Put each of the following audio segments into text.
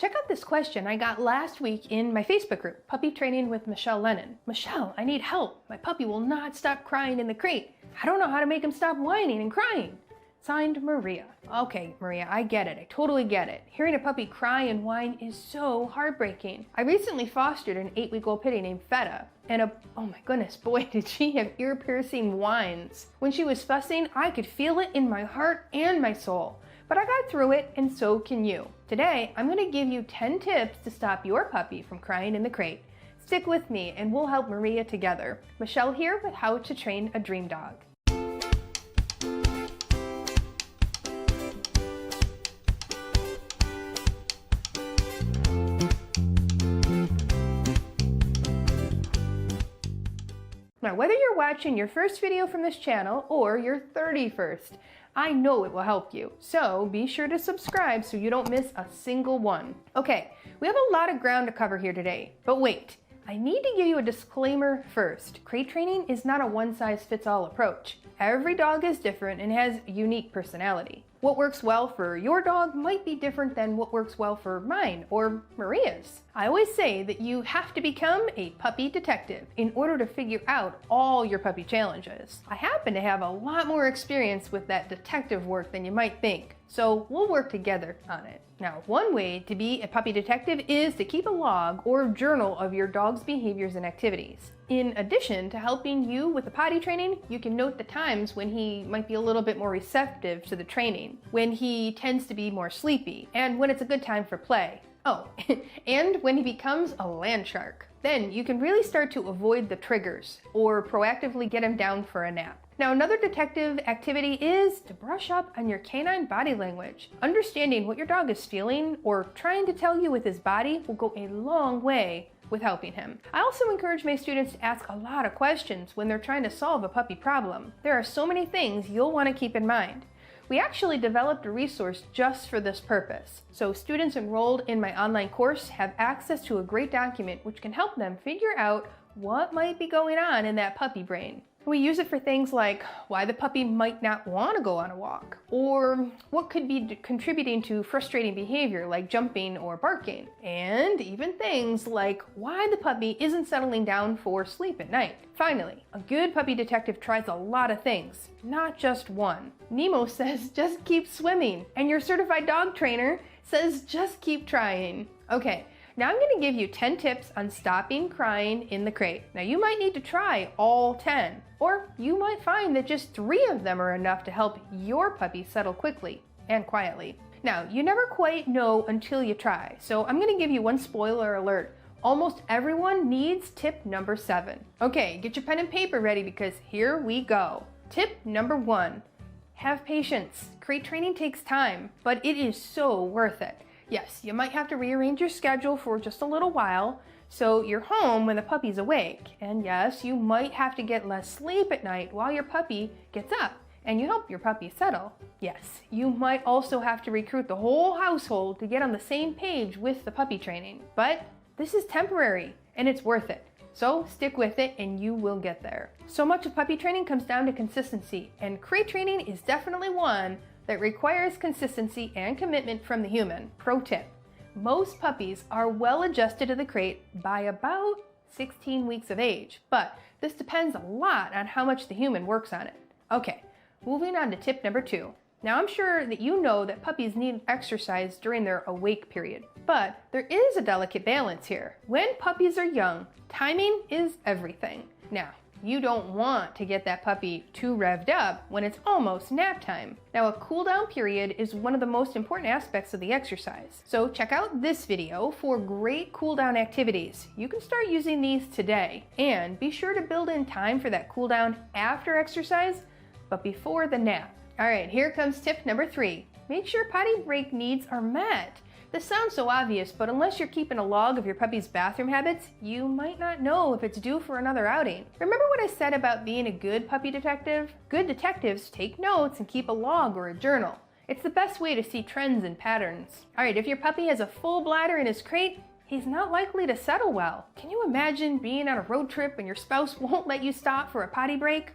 Check out this question I got last week in my Facebook group, Puppy Training with Michele Lennon. Michele, I need help. My puppy will not stop crying in the crate. I don't know how to make him stop whining and crying. Signed, Maria. Okay, Maria, I get it. I totally get it. Hearing a puppy cry and whine is so heartbreaking. I recently fostered an 8-week-old pitty named Feta, and oh my goodness, boy, did she have ear-piercing whines. When she was fussing, I could feel it in my heart and my soul. But I got through it, and so can you. Today, I'm going to give you 10 tips to stop your puppy from crying in the crate. Stick with me, and we'll help Maria together. Michele here with How to Train a Dream Dog. Now, whether you're watching your first video from this channel or your 31st, I know it will help you. So be sure to subscribe so you don't miss a single one. Okay, we have a lot of ground to cover here today, but wait, I need to give you a disclaimer first. Crate training is not a one-size-fits-all approach. Every dog is different and has a unique personality. What works well for your dog might be different than what works well for mine or Maria's. I always say that you have to become a puppy detective in order to figure out all your puppy challenges. I happen to have a lot more experience with that detective work than you might think, so we'll work together on it. Now, one way to be a puppy detective is to keep a log or journal of your dog's behaviors and activities. In addition to helping you with the potty training, you can note the times when he might be a little bit more receptive to the training, when he tends to be more sleepy, and when it's a good time for play. Oh, and when he becomes a land shark. Then you can really start to avoid the triggers or proactively get him down for a nap. Now, another detective activity is to brush up on your canine body language. Understanding what your dog is feeling or trying to tell you with his body will go a long way with helping him. I also encourage my students to ask a lot of questions when they're trying to solve a puppy problem. There are so many things you'll want to keep in mind. We actually developed a resource just for this purpose. So students enrolled in my online course have access to a great document which can help them figure out what might be going on in that puppy brain. We use it for things like why the puppy might not want to go on a walk, or what could be contributing to frustrating behavior like jumping or barking, and even things like why the puppy isn't settling down for sleep at night. Finally, a good puppy detective tries a lot of things, not just one. Nemo says just keep swimming, and your certified dog trainer says just keep trying. Okay. Now I'm going to give you 10 tips on stopping crying in the crate. Now you might need to try all 10, or you might find that just 3 of them are enough to help your puppy settle quickly and quietly. Now, you never quite know until you try, so I'm going to give you one spoiler alert. Almost everyone needs tip number 7. Okay, get your pen and paper ready because here we go. Tip number 1, have patience. Crate training takes time, but it is so worth it. Yes, you might have to rearrange your schedule for just a little while, so you're home when the puppy's awake. And yes, you might have to get less sleep at night while your puppy gets up, and you help your puppy settle. Yes, you might also have to recruit the whole household to get on the same page with the puppy training. But this is temporary, and it's worth it. So stick with it and you will get there. So much of puppy training comes down to consistency, and crate training is definitely one that requires consistency and commitment from the human. Pro tip, most puppies are well adjusted to the crate by about 16 weeks of age, but this depends a lot on how much the human works on it. Okay, moving on to tip number 2. Now I'm sure that you know that puppies need exercise during their awake period, but there is a delicate balance here. When puppies are young, timing is everything. Now, you don't want to get that puppy too revved up when it's almost nap time. Now, a cool down period is one of the most important aspects of the exercise. So check out this video for great cool down activities. You can start using these today, and be sure to build in time for that cool down after exercise, but before the nap. All right, here comes tip number 3. Make sure potty break needs are met. This sounds so obvious, but unless you're keeping a log of your puppy's bathroom habits, you might not know if it's due for another outing. Remember what I said about being a good puppy detective? Good detectives take notes and keep a log or a journal. It's the best way to see trends and patterns. All right, if your puppy has a full bladder in his crate, he's not likely to settle well. Can you imagine being on a road trip and your spouse won't let you stop for a potty break?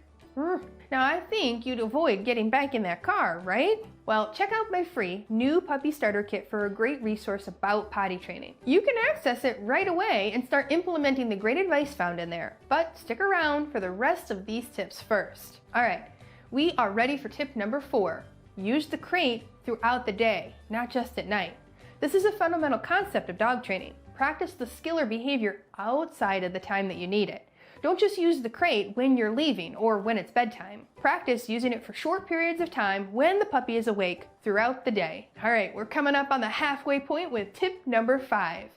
Now I think you'd avoid getting back in that car, right? Well, check out my free new puppy starter kit for a great resource about potty training. You can access it right away and start implementing the great advice found in there. But stick around for the rest of these tips first. All right, we are ready for tip number 4. Use the crate throughout the day, not just at night. This is a fundamental concept of dog training. Practice the skill or behavior outside of the time that you need it. Don't just use the crate when you're leaving or when it's bedtime. Practice using it for short periods of time when the puppy is awake throughout the day. All right, we're coming up on the halfway point with tip number 5.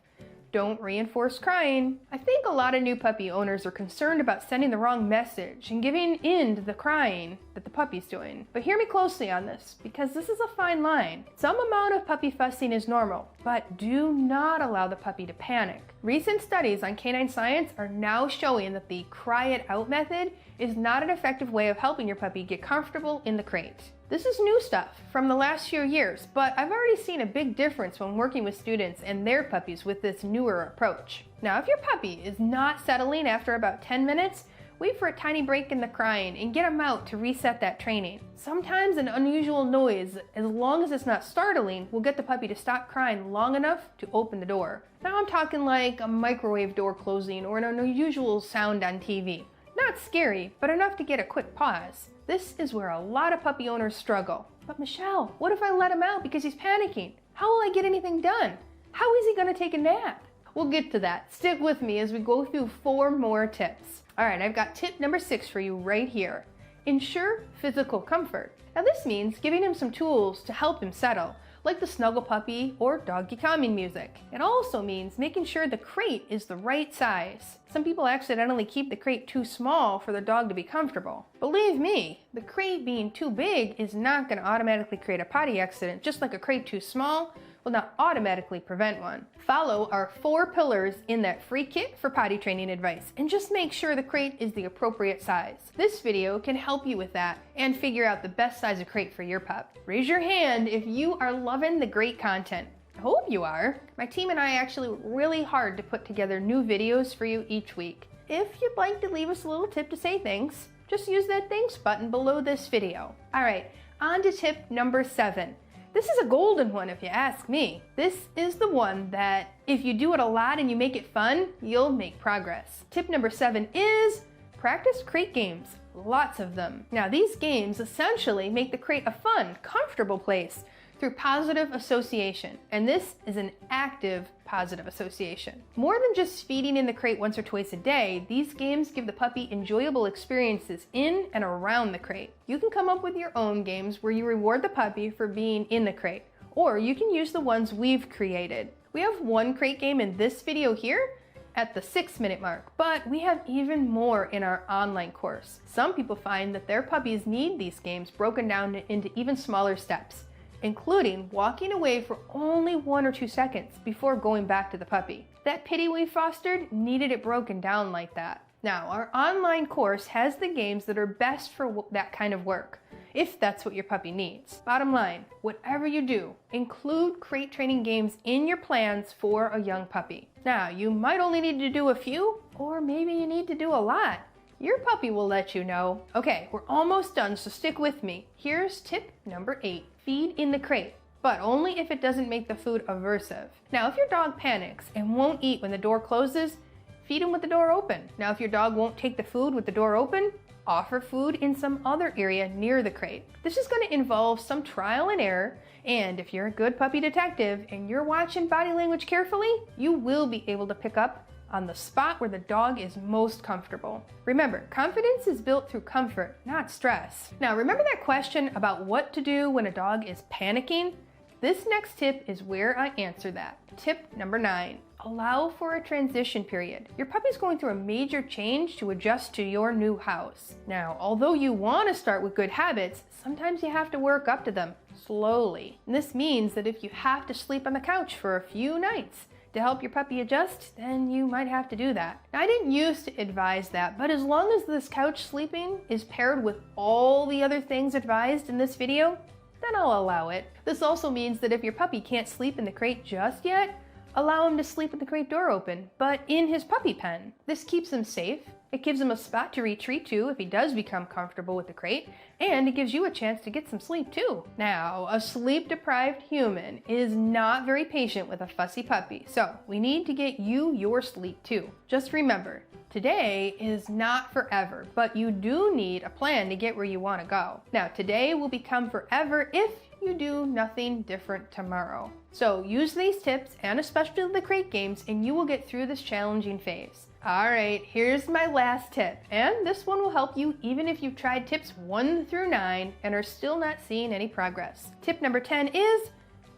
Don't reinforce crying. I think a lot of new puppy owners are concerned about sending the wrong message and giving in to the crying that the puppy's doing. But hear me closely on this, because this is a fine line. Some amount of puppy fussing is normal, but do not allow the puppy to panic. Recent studies on canine science are now showing that the cry it out method is not an effective way of helping your puppy get comfortable in the crate. This is new stuff from the last few years, but I've already seen a big difference when working with students and their puppies with this newer approach. Now, if your puppy is not settling after about 10 minutes, wait for a tiny break in the crying and get them out to reset that training. Sometimes an unusual noise, as long as it's not startling, will get the puppy to stop crying long enough to open the door. Now I'm talking like a microwave door closing or an unusual sound on TV. Not scary, but enough to get a quick pause. This is where a lot of puppy owners struggle. But Michelle, what if I let him out because he's panicking? How will I get anything done? How is he going to take a nap? We'll get to that. Stick with me as we go through 4 more tips. All right, I've got tip number 6 for you right here. Ensure physical comfort. Now this means giving him some tools to help him settle, like the snuggle puppy or doggy calming music. It also means making sure the crate is the right size. Some people accidentally keep the crate too small for the dog to be comfortable. Believe me, the crate being too big is not going to automatically create a potty accident, just like a crate too small will not automatically prevent one. Follow our 4 pillars in that free kit for potty training advice and just make sure the crate is the appropriate size. This video can help you with that and figure out the best size of crate for your pup. Raise your hand if you are loving the great content. I hope you are. My team and I actually work really hard to put together new videos for you each week. If you'd like to leave us a little tip to say thanks, just use that thanks button below this video. All right, on to tip number 7. This is a golden one if you ask me. This is the one that if you do it a lot and you make it fun, you'll make progress. Tip number 7 is practice crate games. Lots of them. Now these games essentially make the crate a fun, comfortable place through positive association. And this is an active positive association. More than just feeding in the crate once or twice a day, these games give the puppy enjoyable experiences in and around the crate. You can come up with your own games where you reward the puppy for being in the crate, or you can use the ones we've created. We have one crate game in this video here at the 6-minute mark, but we have even more in our online course. Some people find that their puppies need these games broken down into even smaller steps, including walking away for only 1 or 2 seconds before going back to the puppy. That pity we fostered needed it broken down like that. Now, our online course has the games that are best for that kind of work, if that's what your puppy needs. Bottom line, whatever you do, include crate training games in your plans for a young puppy. Now, you might only need to do a few, or maybe you need to do a lot. Your puppy will let you know. Okay, we're almost done, so stick with me. Here's tip number 8. Feed in the crate, but only if it doesn't make the food aversive. Now, if your dog panics and won't eat when the door closes, feed him with the door open. Now, if your dog won't take the food with the door open, offer food in some other area near the crate. This is going to involve some trial and error, and if you're a good puppy detective and you're watching body language carefully, you will be able to pick up on the spot where the dog is most comfortable. Remember, confidence is built through comfort, not stress. Now, remember that question about what to do when a dog is panicking? This next tip is where I answer that. Tip number 9, allow for a transition period. Your puppy's going through a major change to adjust to your new house. Now, although you want to start with good habits, sometimes you have to work up to them slowly. And this means that if you have to sleep on the couch for a few nights to help your puppy adjust, then you might have to do that. Now, I didn't used to advise that, but as long as this couch sleeping is paired with all the other things advised in this video, then I'll allow it. This also means that if your puppy can't sleep in the crate just yet, allow him to sleep with the crate door open, but in his puppy pen. This keeps him safe It gives him a spot to retreat to if he does become comfortable with the crate, and it gives you a chance to get some sleep too. Now, a sleep-deprived human is not very patient with a fussy puppy, so we need to get you your sleep too. Just remember, today is not forever, but you do need a plan to get where you want to go. Now, today will become forever if you do nothing different tomorrow. So use these tips, and especially the crate games, and you will get through this challenging phase. Alright, here's my last tip, and this one will help you even if you've tried tips 1 through 9 and are still not seeing any progress. Tip number 10 is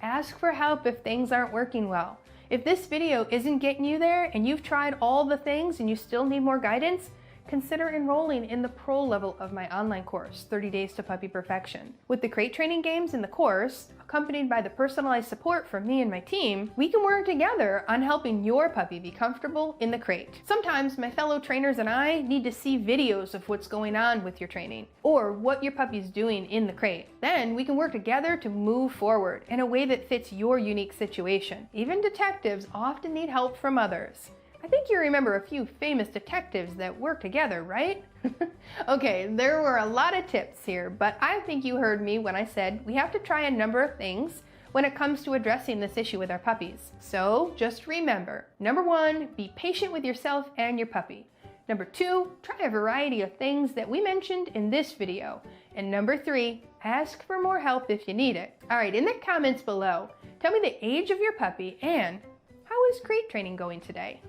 ask for help if things aren't working well. If this video isn't getting you there and you've tried all the things and you still need more guidance, consider enrolling in the pro level of my online course, 30 Days to Puppy Perfection. With the crate training games in the course, accompanied by the personalized support from me and my team, we can work together on helping your puppy be comfortable in the crate. Sometimes my fellow trainers and I need to see videos of what's going on with your training or what your puppy's doing in the crate. Then we can work together to move forward in a way that fits your unique situation. Even detectives often need help from others. I think you remember a few famous detectives that work together, right? Okay, there were a lot of tips here, but I think you heard me when I said we have to try a number of things when it comes to addressing this issue with our puppies. So just remember, number 1, be patient with yourself and your puppy. Number 2, try a variety of things that we mentioned in this video. And number 3, ask for more help if you need it. All right, in the comments below, tell me the age of your puppy and how is crate training going today?